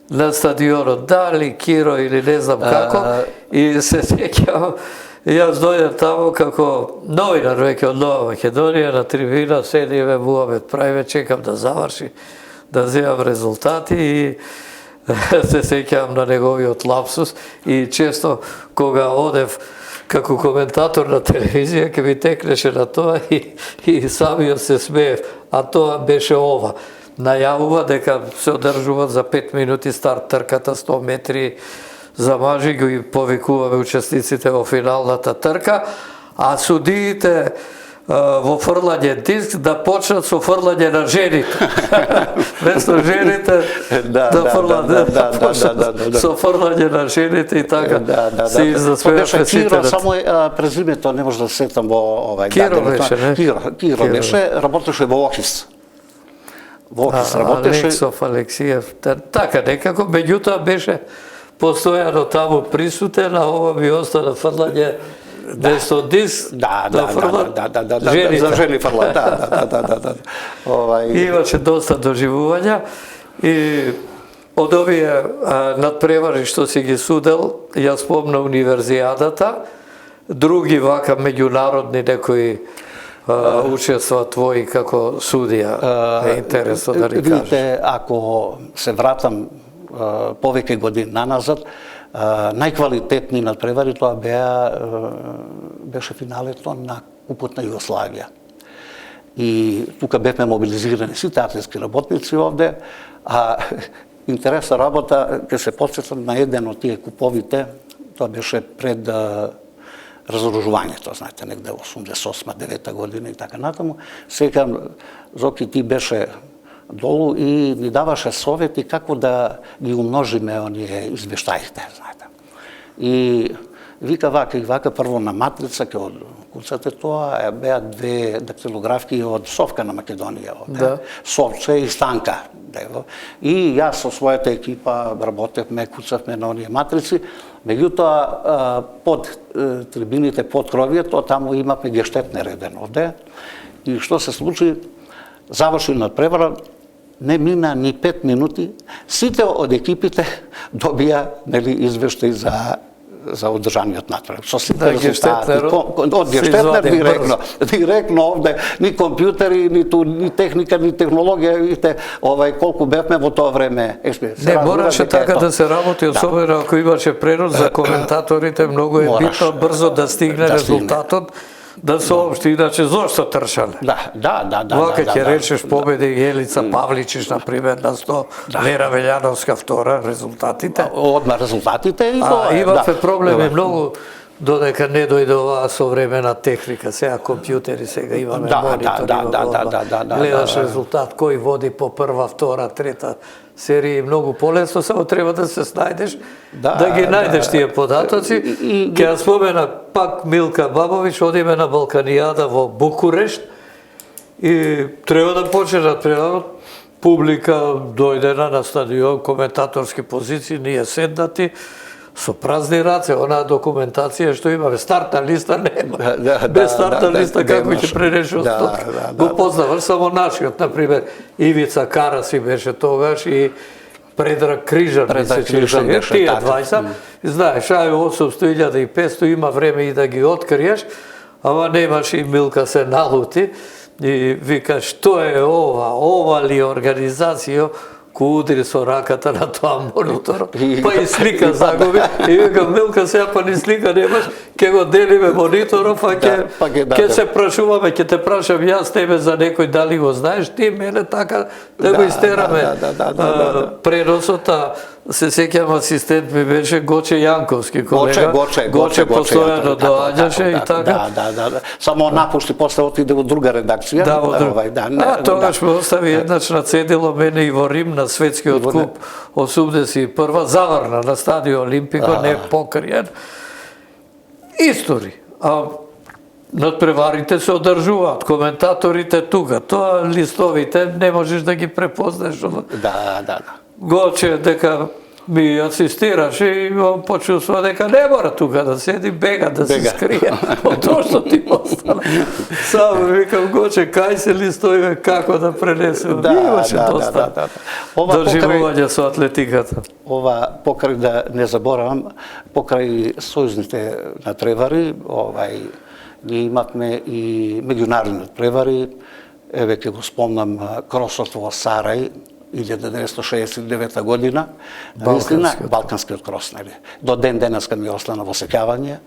на стадионот, дали Киро или не знам како, и се сеќавам, јас дојдем таму како новинар веќе од Нова Македонија, на трибина седиме, Муамед Прајве, чекам да заврши, да земам резултати и се сеќавам на неговиот лапсус и често кога одев како коментатор на телевизија, ке ми текнеше на тоа и самиот се смеев, а тоа беше ова. Најавува дека се одржува за 5 минути старт трката 100 метри за мажи, ги повикуваме учесниците во финалната трка, а судиите во фрлање диск да почнат со фрлање на жените. Вместо жените да фрлат, со фрлање на жените и така се изнасмеа песите. Киро, само презимето не може да сетам во Киро беше, не? Киро беше, работеше во Охис. Во Охис работеше. Алексов, Алексиев, така некако, меѓутоа беше постојано таму присутен, а ова ми остана фрлање вместо диск, да фрлат жените. За жени фрлат, да. Имаше доста доживувања и од овие надпревари што си ги судел, јас спомна универзијадата, други вака меѓународни некои учества твои како судија, е интересно да ни кажеш. Видите, ако се вратам повеќе години наназад, најквалитетни надпревари тоа беше финалето на Купот на Југославија. И тука бевме мобилизирани сите атлетски работници овде, а интересна работа, ќе се потсетам на еден од тие куповите, тоа беше пред разоружувањето, знаете, негде 88-9 година и така натаму. Секам, Зоки, ти беше долу и ни даваше совети како да ги умножиме оние извештаите, знаете. И вика вака и вака, прво на матрица, ке од куцате тоа, беа две дактилографки од Совка на Македонија, Совче и Станка. И јас со својата екипа работевме, куцавме на оние матрици, меѓутоа под трибините, под кровието, таму имавме гештет нереден овде. И што се случи? Заврши надпревара, не мина ни 5 минути, сите од екипите добија извештај за за одржаниот натпред. Со сите Да, резултати, Гештетнер од се Гештетнер извади директно овде, ни компјутери, ни техника, ни технологија, видите, колку бевме во тоа време. Не, мораше така да се работи, особено ако имаше пренос за коментаторите, многу е битно брзо да стигне резултатот, да соопшти, иначе зошто тршале? Да. Вака ќе речеш победи Јелица Павличиш, например, на 100, Лера Велјановска втора, резултатите. Одма резултатите и тоа. Имавме проблеми многу, додека не дојде оваа современа техника, сега компјутери, сега имаме монитори, гледаш резултат, кој води по прва, втора, трета серија, многу полесно, само треба да се снајдеш, да ги најдеш тие податоци. Ке ја спомена пак Милка Бабович, одиме на Балканијада во Букурешт и треба да почнат превод. Публика дојдена на стадион, коментаторски позиции, ние седнати, со празни раце, онаа документација што имаме, стартна листа нема. Без стартна листа како ќе пренесеш од го познаваш само нашиот, например, Ивица Караси беше тогаш и Предраг Крижан, тие двајца, знаеш, 800.500 има време и да ги откриеш, ама немаш и Милка се налути и вика, што е ова ли организација, ко удри со раката на тоа монитор, па и слика загуби, и вика, Милка, сега па ни слика немаш, ќе го делиме мониторов, а ќе се прашуваме, ќе те прашам јас тебе за некој дали го знаеш, ти мене така да го истераме преносот. Се сеќам, асистент ми беше Гоче Јанковски, колега. Гоче постојано доаѓаше и така. Да. Само напушти, после отиде во друга редакција. Тогаш ме остави еднаш на цедило мене и во Рим на светскиот куп 81-а, заврна на стадион Олимпико, не покриен. Истори. Надпреварите се одржуваат, коментаторите тука, тоа листовите не можеш да ги препознаеш. Да. Гоче дека ми асистираше и он почувствува дека не мора тука да седи, бега да се скрие од тоа што ти остана. Само викам, Гоче, кај се листовиве, како да пренесем. Имаше доста доживување со атлетиката. Ова, покрај да не заборавам, покрај сојузните надпревари, ние имавме и меѓународни надпревари, еве ќе го спомнам кросот во Сарај, 1969 година, Балканскиот крос, до ден денеска ми остана во сеќавање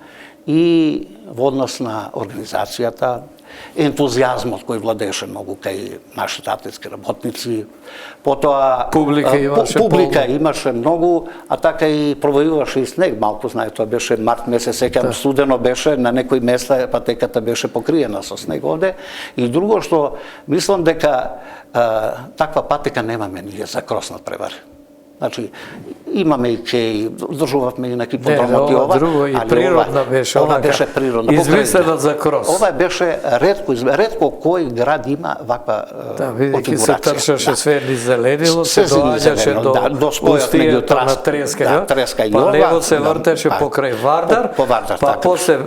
и во однос на организацијата, ентузијазмот кој владееше многу кај нашите атлетски работници, потоа публика имаше многу, а така и провојуваше и снег, малку знае, тоа беше март месец, сеќавам студено беше, на некои места патеката беше покриена со снег овде, и друго што мислам дека таква патека немаме ние за крос надпревари. Значи, имаме и чеј, држувавме и неки подромоти ова. Друго и природна беше, ова беше природна. Извислена за крос. Ова беше ретко кој град има ваква конфигурација. Се тршаше све ни зеленило, се доаѓаше до устието на Треска, па лево се вртеше покрај Вардар, па после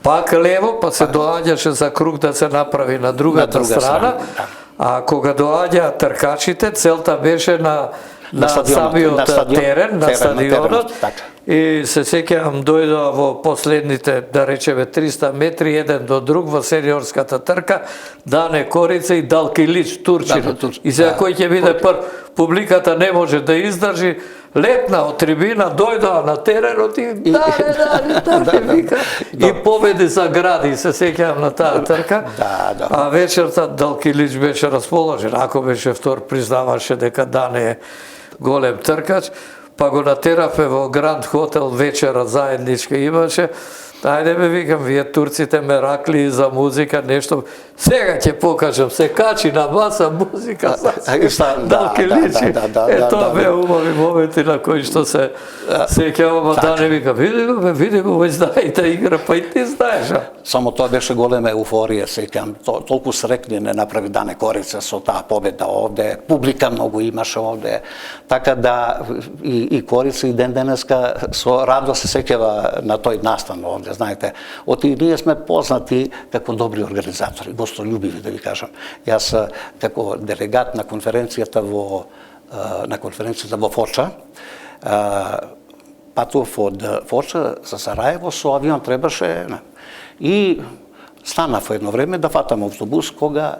пак лево, па се доаѓаше за круг да се направи на другата страна, а кога доаѓаа тркачите, целта беше на самиот терен, на стадионот, и се сеќавам дојдоа во последните, да речеме, 300 метри, еден до друг во сениорската трка, Дане Корица и Далкилич, турчинот. И сега кој ќе биде прв, публиката не може да издржи, летна од трибина, дојдоа на теренот и Дане, вика, и победи за гради, се сеќавам на таа трка. А вечерта Далкилич беше расположен, ако беше втор, признаваше дека Дане е голем тркач, па го натеравме во Гранд Хотел вечера заедничка имаше. Ајде ме викам, вие турците ме ракли за музика, нешто. Сега ќе покажам, се качи на маса музика, Далкиличи. Тоа беа убави моменти на кои што се сеќавам, а Дане вика, види го, веќе знае да игра, па и ти знаеш. Само тоа беше голема еуфорија, сеќавам, толку срекни не направи Дане Корица со таа победа овде, публика многу имаше овде, така да и Корица и ден денеска со радост се сеќава на тој настан овде. Знаете, ние сме познати како добри организатори, гостолюбиви, да ви кажам. Јас како делегат на конференцијата во Фоча, патував од Форча за Сараево со авион требаше. И станав едно време да фатам автобус кога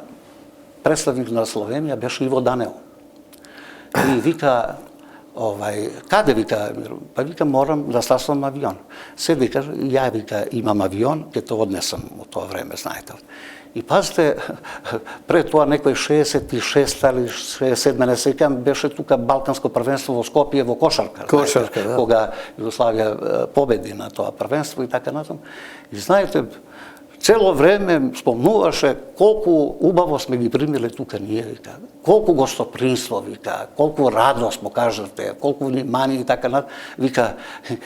представник на Словенија беше Иво Данел. И вика, каде вика, па вика морам да сласам авион. Се вика, ја вика имам авион, ќе те однесам од тоа време, знаете. И пазите, пред тоа некој 66 или 67, не секам, беше тука Балканско првенство во Скопје во кошарка. Кошарка, знаете, да. Кога Југославија победи на тоа првенство и така натаму. И знаете, цело време спомнуваше колку убаво сме ги примиле тука ние, вика. Колку гостопримство, вика, колку радост му кажете, колку внимание и така натаму. Вика,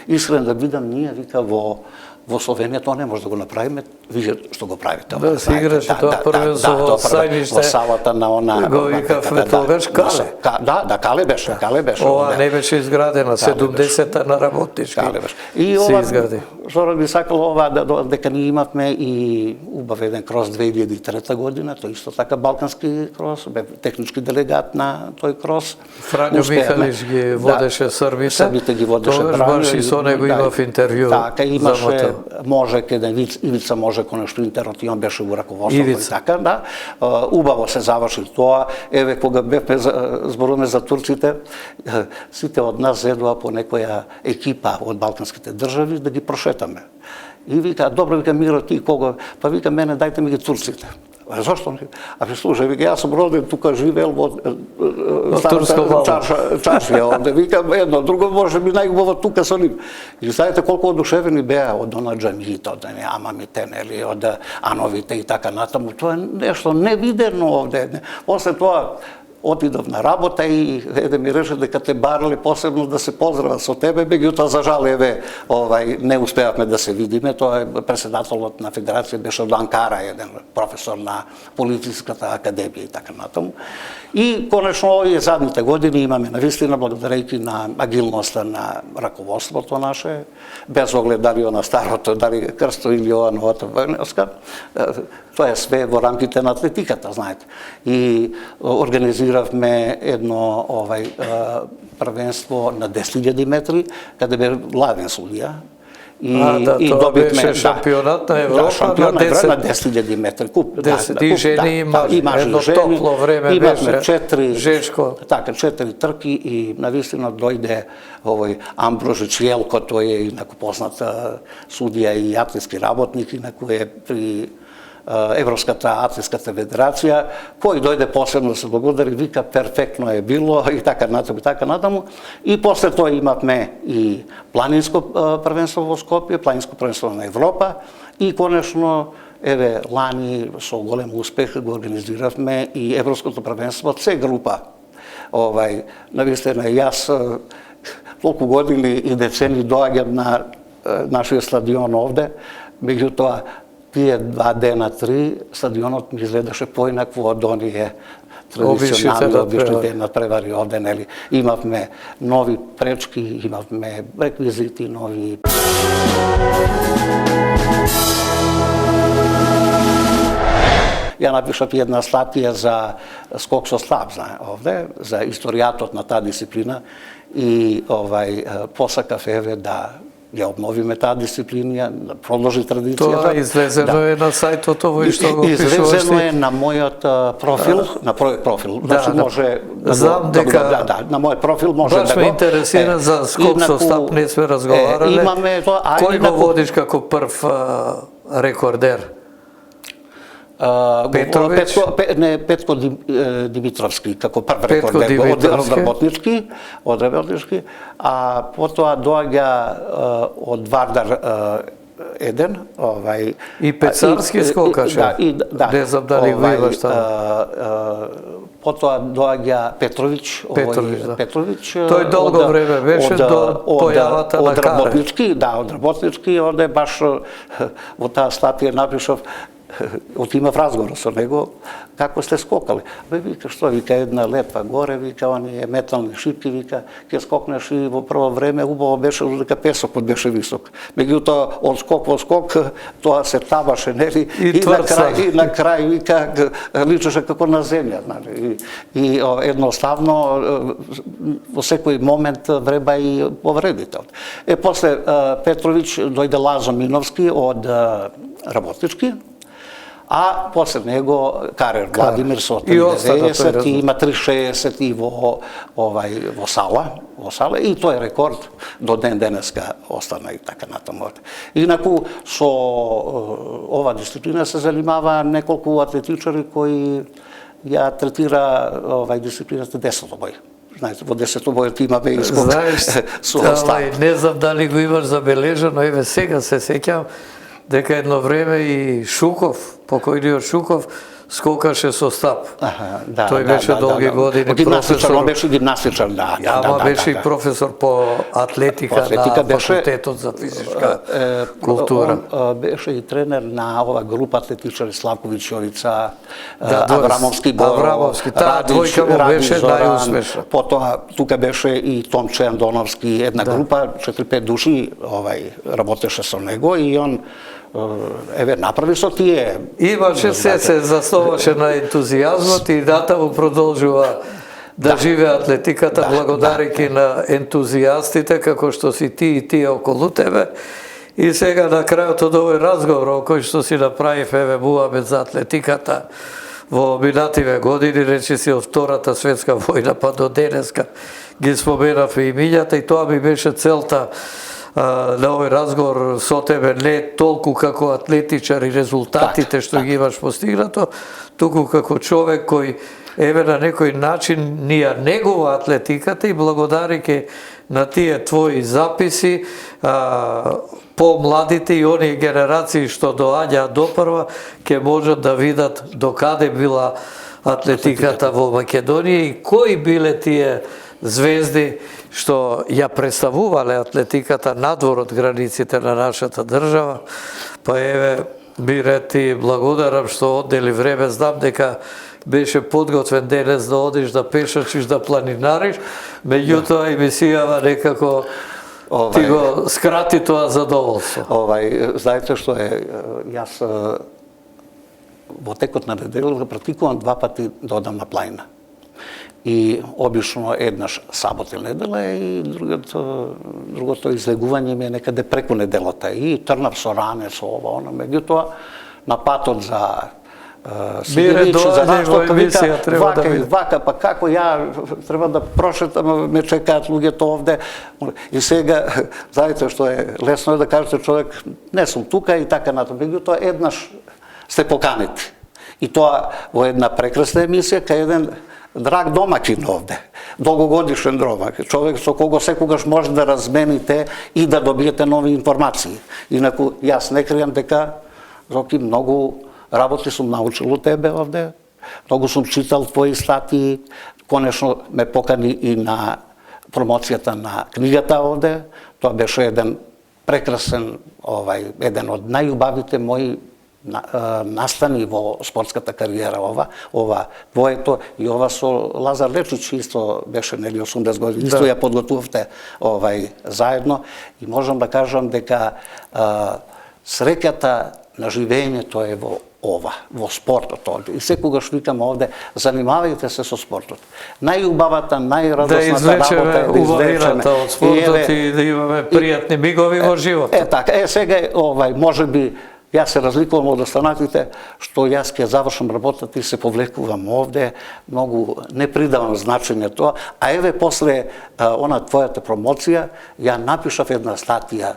искрено да бидам ние, вика, во Словенија тоа не може да го направиме, вие што го правите. Да, се играше тоа првенство во Сајмиште. Во салата на она. Го викавме тогаш Кале. Да, Кале беше. Ова не беше изградена, 70-та на работнички. Кале беше. И се ова, изгради. Зоран би сакал ова, дека ние имавме и убав еден крос 2003 година, тој исто така балкански крос, бе технички делегат на тој крос. Фрањо Михалич ги водеше Србите. Србите ги водеше. Тогаш баш и со него имав интервју. Така, имаше може каде Ивица може конечно интеротион беше во раководството и така, да. Убаво се заврши тоа. Еве кога бевме зборуваме за турците, сите од нас зедоа по некоја екипа од балканските држави да ги прошетаме. И вика, добро, вика, Миро, ти кога? Па вика, мене дајте ми ги турците. А зошто? А слушај, вика, јас сум роден тука, живеел во старата чашија, онде, вика, едно, друго може би најубаво тука со нив. И знаете колку одушевени беа од она џамиите, од амамите, нели, од ановите и така натаму. Тоа е нешто невидено овде. После тоа отидов на работа и еде ми рече дека те барале посебно да се поздрават со тебе, меѓутоа за жал еве не успеавме да се видиме. Тоа е председателот на федерација беше од Анкара, еден професор на политичката академија и така натаму. И конечно овие задните години имаме навистина благодарејќи на агилноста на раководството наше, без оглед дали она старото, дали Крсто или ова новото војнска. Тоа е све во рамките на атлетиката, знаете. И организиравме едно првенство на 10.000 метри, каде бе главен судија. И тоа беше шампионат на Европа на 10.000 метри. И жени има едно топло време беше жешко. Така, 4 трки и навистина дојде овој Амброжич Јелко, тој е инаку познат судија и атлетски работник, инаку е при Европската атлетската федерација, кој дојде посебно да се благодари, вика перфектно е било и така натаму. И после тоа имавме и планинско првенство во Скопје, планинско првенство на Европа и конечно еве лани со голем успех го организиравме и Европското првенство С група. Навистина јас толку години и децени доаѓам на нашиот стадион овде, меѓутоа тие 2 дена, 3, стадионот ми изгледаше поинакво од оние традиционални обичните надпревари овде, нели. Имавме нови пречки, имавме реквизити нови. Ја напишав една статија за скок со слаб, овде, за историјатот на таа дисциплина и посакав еве да ја обновиме таа дисциплина, да продолжи традицијата. Тоа излезено е на сајтот овој што го пишуваш. Излезено е на мојот профил, на профил. Значи може знам дека на мојот профил може да го. Баш ме интересира за скок со стап, не сме разговарале. Имаме тоа, кој го водиш како прв рекордер? Петко Димитровски како прв рекордер од работнички, а потоа доаѓа од Вардар еден, и Пецарски скокаше. Не знам дали го имаш таму. Потоа доаѓа Петрович. Тој долго време беше до појавата на Каре. Од работнички, оде баш во таа статија напишав отимав разговор со него, како сте скокали. Бе, вика, што, вика, една лепа горе, вика, оние метални шипки, вика, ќе скокнеш и во прво време, убаво беше, дека песокот беше висок. Меѓутоа, од скок во скок, тоа се табаше, нели, и на крај, вика, личеше како на земја, нали, и едноставно, во секој момент вреба и повредител. После Петрович дојде Лазо Миновски од Работнички, а после него Карер Владимир со 90 и има 360 и во Сала, и тој рекорд до ден денеска остана и така натаму. Инаку со ова дисциплина се занимава неколку атлетичари кои ја третира дисциплината десетобој. Знаете, во десетобојот имаме искок со остат. Не знам дали го имаш забележано, еве сега се сеќам дека едно време и Шуков, покојниот Шуков, скокаше со стап. Тој беше долги години професор. Он беше гимнастичар, да. Ама беше и професор по атлетика на факултетот за физичка култура. Он беше и тренер на ова група атлетичари Славковиќ, Јовица, Аврамовски, Аврамовски, таа двојка му беше најуспешна. Потоа тука беше и Томче Андоновски, една група, 4-5 души работеше со него и он еве направи со тие. Имаше се засноваше на ентузијазмот и натаму продолжува да живее атлетиката благодарејќи на ентузијастите како што си ти и тие околу тебе. И сега на крајот од овој разговор кој што си направив еве муабет за атлетиката во минативе години, речиси од Втората светска војна па до денеска ги споменав имињата и тоа ми беше целта на овој разговор со тебе, не толку како атлетичар и резултатите што ги имаш постигнато, туку како човек кој еве на некој начин ни ја негува атлетиката и благодарејќи на тие твои записи помладите и оние генерации што доаѓаат допрва ќе можат да видат докаде била атлетиката во Македонија и кои биле тие звезди што ја представувале атлетиката надвор од границите на нашата држава. Па еве, Мире, ти благодарам што оддели време, знам дека беше подготвен денес да одиш да пешачиш, да планинариш, меѓутоа емисијава некако ти го скрати тоа задоволство. Знаете што е, јас во текот на неделата практикувам 2 пати да одам на планина. И обично еднаш сабот или недела и другото излегување ми е некаде преку неделата и трнав со ране, со ова, оно. Меѓутоа, на патот за Сидевич, за Расток, вака, па како ја треба да прошетам, ме чекаат луѓето овде. И сега, знаете што е, лесно е да кажете човек, не сум тука и така натаму. Меѓутоа, еднаш сте поканети. И тоа во една прекрасна емисија, кај еден драг домакин овде, долгогодишен домакин, човек со кого секогаш може да размените и да добиете нови информации. Инаку, јас не кријам дека, Роки, многу работи сум научил од тебе овде, многу сум читал твои статии, конечно ме покани и на промоцијата на книгата овде, тоа беше еден прекрасен, еден од најубавите мои настани во спортската кариера ова твоето и ова со Лазар Лечич исто беше нели 80 години, исто ја подготувавте заедно и можам да кажам дека среќата на живењето е во спортот. И секогаш викам овде, занимавајте се со спортот. Најубавата, најрадосната работа е да извлечеме од спортот и да имаме пријатни мигови во животот. Така, сега можеби јас се разликувам од останатите, што јас ќе завршам работата и се повлекувам овде, многу не придавам значење тоа, а еве после она твојата промоција, ја напишав една статија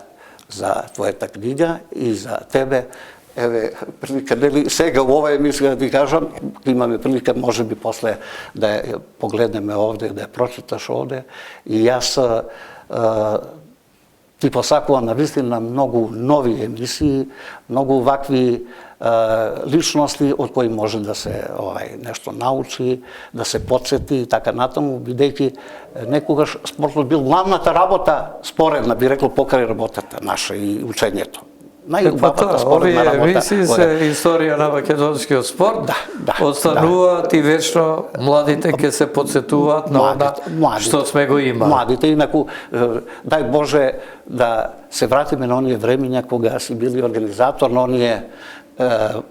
за твојата книга и за тебе. Еве, прилика, нели, сега во ова емисија да ти кажам, имаме прилика можеби после да ја погледнеме овде, да ја прочиташ овде, и јас ти посакувам навистина многу нови емисии, многу вакви личности од кои може да се нешто научи, да се потсети и така натаму, бидејќи некогаш спортот бил главната работа, споредна би рекол, покрај работата наша и учењето. најубавата спортна работа. Овие емисии се историја на македонскиот спорт, остануваат и вечно младите ќе се подсетуваат на она што сме го имали. Младите, инаку, дај Боже да се вратиме на оние времења кога си били организатор на оние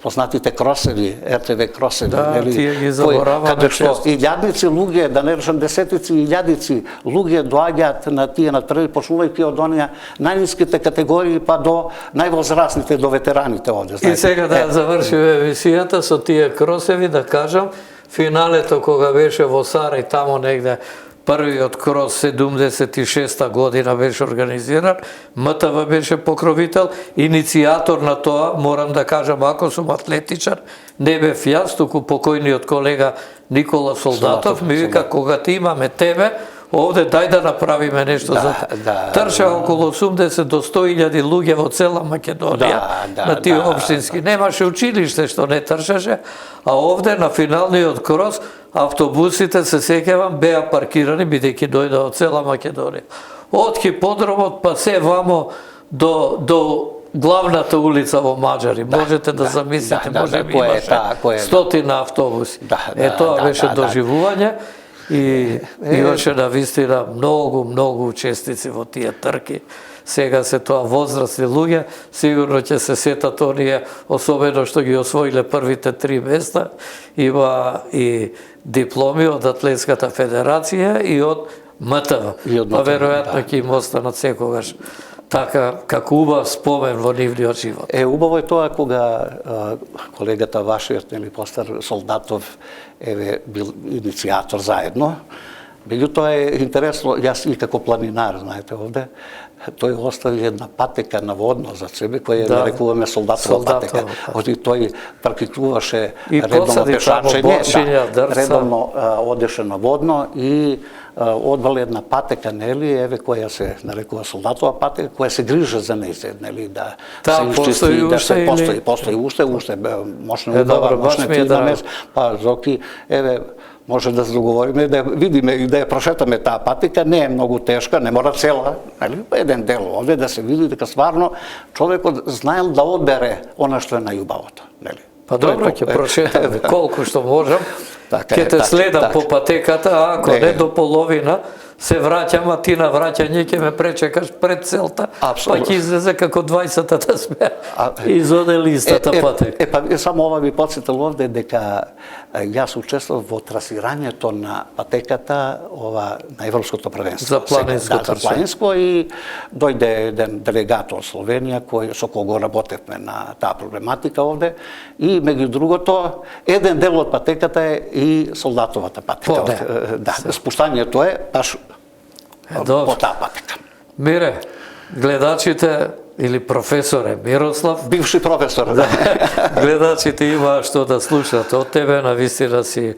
познатите кросеви, РТВ кросеви, тие ги забораваме каде што често. илјадници луѓе, да не речам десетици илјадици луѓе доаѓаат на тие надпревари, почнувајќи од оние најниските категории па до највозрастните, до ветераните овде. И сега да завршиме емисијата со тие кросеви, да кажам, финалето кога беше во Сарај, тамо негде првиот крос 76-та година беше организиран, МТВ беше покровител, иницијатор на тоа, морам да кажам, ако сум атлетичар, не бев јас, туку покојниот колега Никола Солдатов, ми вика, кога ти имаме тебе, овде дај да направиме нешто за трча околу 80 до 100.000 луѓе во цела Македонија на тие општински. Немаше училиште што не трчаше, а овде на финалниот крос автобусите, се сеќавам, беа паркирани бидејќи дојде од цела Македонија. Од хиподромот па се вамо до главната улица во Маџари. Можете да замислите, може би имаше стотина автобуси. Тоа беше доживување. И имаше на вистина многу учесници во тие трки. Сега се тоа возрастни луѓе, сигурно ќе се сетат оние, особено што ги освоиле првите 3 места. Има и дипломи од Атлетската федерација и од МТВ. Па веројатно ќе им останат секогаш така како убав спомен во нивниот живот. Убаво е тоа кога колегата вашиот, постар Солдатов, бил иницијатор заедно. Меѓутоа е интересно, јас и како планинар, знаете овде, тој остави една патека наводно за себе, која нарекуваме Солдатова патека. Тој практикуваше редовно пешачење, редовно одеше наводно и одвал една патека, нели, која се нарекува Солдатова патека, која се грижа за нејзе, нели, да се изчисти, да се постои уште, мощно убава, мощно климаме, па Зоки, може да се договориме, да видиме и да ја прошетаме таа патека, не е многу тешка, не мора цела, нели, еден дел овде да се види дека стварно човекот знаел да одбере она што е најубавото, нели. Па добро, ќе прошетаме колку што можам. Ќе те следам по патеката, а ако не до половина, се враќам, а ти на враќање ќе ме пречекаш пред целта, па ќе излезе како 20-та да сме изоде листата патека. Па само ова ви подсетил овде дека јас учествував во трасирањето на патеката на Европското првенство. За планинско трчање. За планинско, и дојде еден делегат од Словенија со кој го работевме на таа проблематика овде, и меѓу другото еден дел од патеката е и Солдатовата патека. Спуштањето е баш по таа патека. Мире, гледачите или професоре Мирослав, бивши професор, гледачите има што да слушат од тебе, навистина си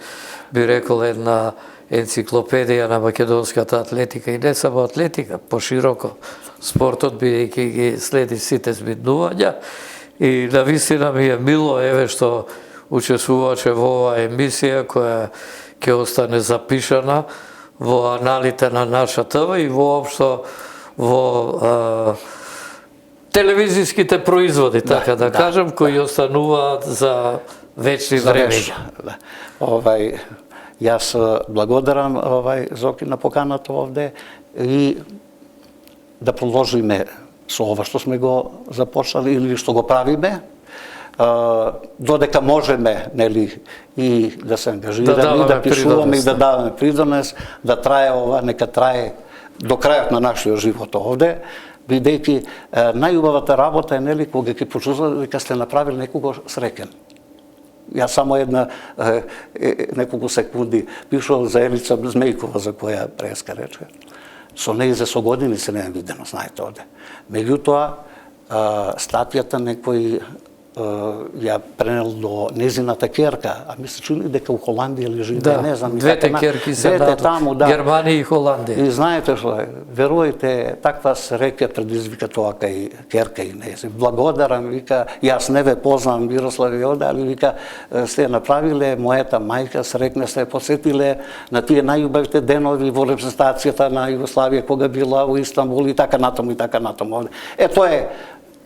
би рекол една енциклопедија на македонската атлетика, и не само атлетика, пошироко спортот, бидејќи ги следи сите збиднувања, и навистина ми е мило што учествуваше во оваа емисија која ќе остане запишана во аналите на наша ТВ и воопшто во телевизиските производи, така да кажам, кои остануваат за вечни времења. Јас благодарам Зоки на поканата овде и да продолжиме со ова што сме го започнали или што го правиме, додека можеме, нели, и да се ангажираме, и да пишуваме, и да даваме придонес, да трае ова, нека трае до крајот на нашиот живот овде, бидејќи најубавата работа е, нели, кога ќе почувствувате дека сте направили некого среќен. Јас само неколку секунди пишував за Елица Змејкова, за која преска рече. Со нејзе со години се не е видено, знаете овде. Меѓутоа, статијата некој ја пренел до незината керка, а ми се чули дека у Холандија ли живее, не знам. Двете керки се таму, Германија и Холандија. И знаете што е, верујте, таква среќа предизвика тоа кај керка и нези. Благодарам, вика, јас не ве познам, Мирослав и оде, али вика, сте направиле мојата мајка, срекна сте посетиле на тие најубавите денови во репрезентацијата на Југославија, кога била во Истанбул и така натаму и така натаму. Тоа е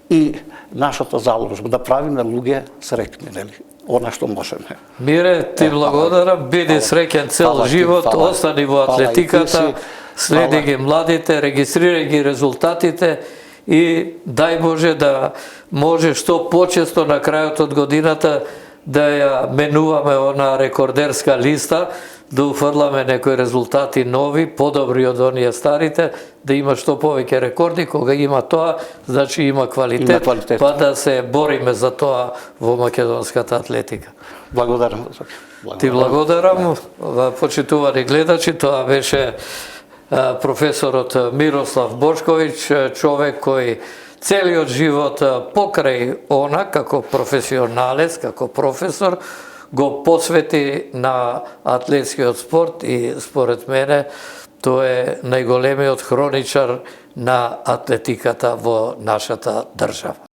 и нашата заложба да правиме луѓе среќни, нели? Она што можеме. Мире, ти благодарам, биди среќен цел живот, остани во атлетиката, следи ги младите, регистрирај ги резултатите и дај Боже да може што почесто на крајот од годината да ја менуваме она рекордерска листа, да уфрламе некои резултати нови, подобри од оние старите, да има што повеќе рекорди. Кога има тоа, значи има квалитет, па да се бориме за тоа во македонската атлетика. Благодарам. Ти благодарам, почитувани гледачи, тоа беше професорот Мирослав Бошковиќ, човек кој целиот живот покрај она, како професионалец, како професор, го посвети на атлетскиот спорт и според мене тој е најголемиот хроничар на атлетиката во нашата држава.